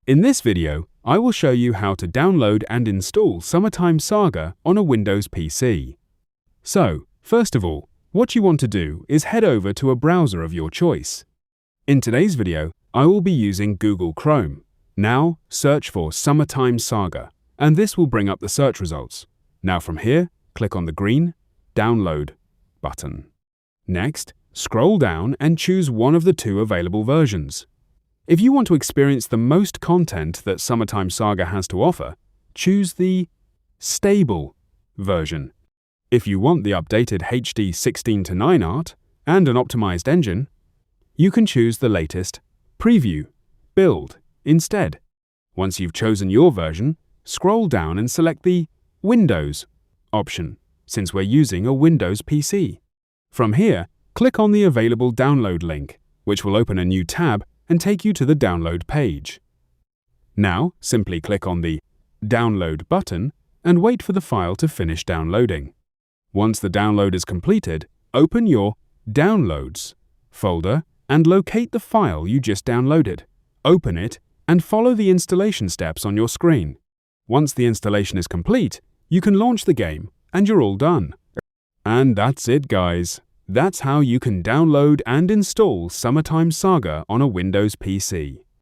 In this video, I will show you how to download and install Summertime Saga on a Windows PC. So, first of all, what you want to do is head over to a browser of your choice. In today's video, I will be using Google Chrome. Now, search for Summertime Saga, and this will bring up the search results. Now from here, click on the green Download button. Next, scroll down and choose one of the two available versions. If you want to experience the most content that Summertime Saga has to offer, choose the Stable version. If you want the updated HD 16:9 art and an optimized engine, you can choose the latest Preview build instead. Once you've chosen your version, scroll down and select the Windows option, since we're using a Windows PC. From here, click on the available download link, which will open a new tab and take you to the download page. Now, simply click on the Download button and wait for the file to finish downloading. Once the download is completed, open your Downloads folder and locate the file you just downloaded. Open it and follow the installation steps on your screen. Once the installation is complete, you can launch the game and you're all done. And that's it, guys. That's how you can download and install Summertime Saga on a Windows PC.